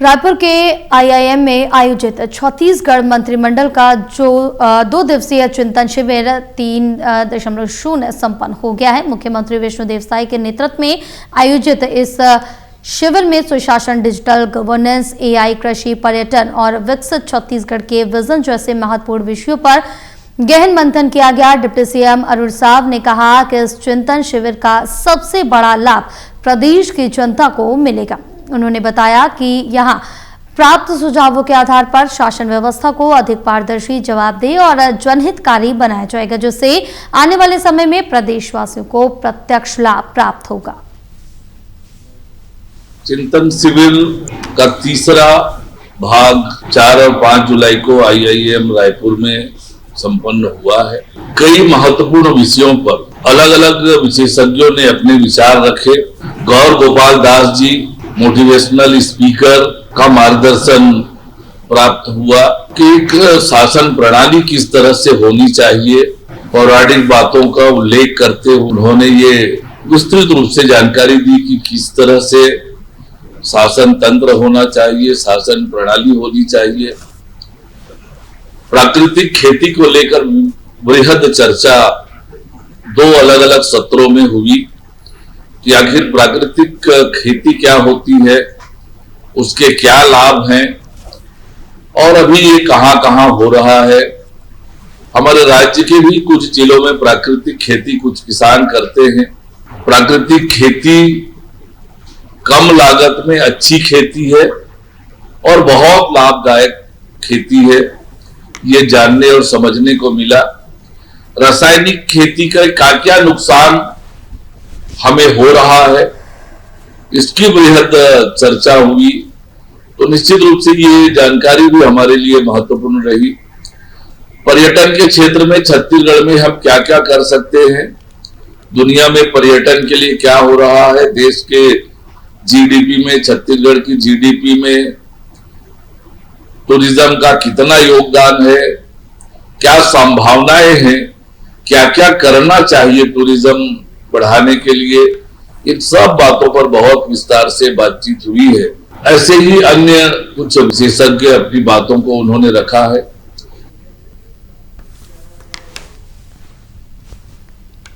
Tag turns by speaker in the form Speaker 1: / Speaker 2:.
Speaker 1: रायपुर के आईआईएम में आयोजित छत्तीसगढ़ मंत्रिमंडल का जो 2 दिवसीय चिंतन शिविर 3.0 संपन्न हो गया है। मुख्यमंत्री विष्णुदेव साय के नेतृत्व में आयोजित इस शिविर में सुशासन, डिजिटल गवर्नेंस, एआई, कृषि, पर्यटन और विकसित छत्तीसगढ़ के विजन जैसे महत्वपूर्ण विषयों पर गहन मंथन किया गया। डिप्टी सीएम अरुण साव ने कहा कि इस चिंतन शिविर का सबसे बड़ा लाभ प्रदेश की जनता को मिलेगा। उन्होंने बताया कि यहां प्राप्त सुझावों के आधार पर शासन व्यवस्था को अधिक पारदर्शी, जवाबदेह और जनहितकारी बनाया जाएगा, जिससे आने वाले समय में प्रदेशवासियों को प्रत्यक्ष लाभ प्राप्त होगा।
Speaker 2: चिंतन शिविर का तीसरा भाग 4 और 5 जुलाई को आईआईएम रायपुर में संपन्न हुआ है। कई महत्वपूर्ण विषयों पर अलग अलग विशेषज्ञों ने अपने विचार रखे। गौर गोपाल दास जी मोटिवेशनल स्पीकर का मार्गदर्शन प्राप्त हुआ कि एक शासन प्रणाली किस तरह से होनी चाहिए। पौराणिक बातों का उल्लेख करते हुए उन्होंने ये विस्तृत रूप से जानकारी दी कि किस तरह से शासन तंत्र होना चाहिए, शासन प्रणाली होनी चाहिए। प्राकृतिक खेती को लेकर बृहद चर्चा 2 अलग अलग सत्रों में हुई कि आखिर प्राकृतिक खेती क्या होती है, उसके क्या लाभ हैं और अभी ये कहां हो रहा है। हमारे राज्य के भी कुछ जिलों में प्राकृतिक खेती कुछ किसान करते हैं। प्राकृतिक खेती कम लागत में अच्छी खेती है और बहुत लाभदायक खेती है, ये जानने और समझने को मिला। रासायनिक खेती का क्या नुकसान हमें हो रहा है, इसकी बृहद चर्चा हुई। तो निश्चित रूप से ये जानकारी भी हमारे लिए महत्वपूर्ण रही। पर्यटन के क्षेत्र में छत्तीसगढ़ में हम क्या क्या कर सकते हैं, दुनिया में पर्यटन के लिए क्या हो रहा है, देश के जीडीपी में, छत्तीसगढ़ की जीडीपी में टूरिज्म का कितना योगदान है, क्या संभावनाएं हैं, क्या क्या करना चाहिए टूरिज्म बढ़ाने के लिए, इन सब बातों पर बहुत विस्तार से बातचीत हुई है। ऐसे ही अन्य कुछ विशेषज्ञ अपनी बातों को उन्होंने रखा है।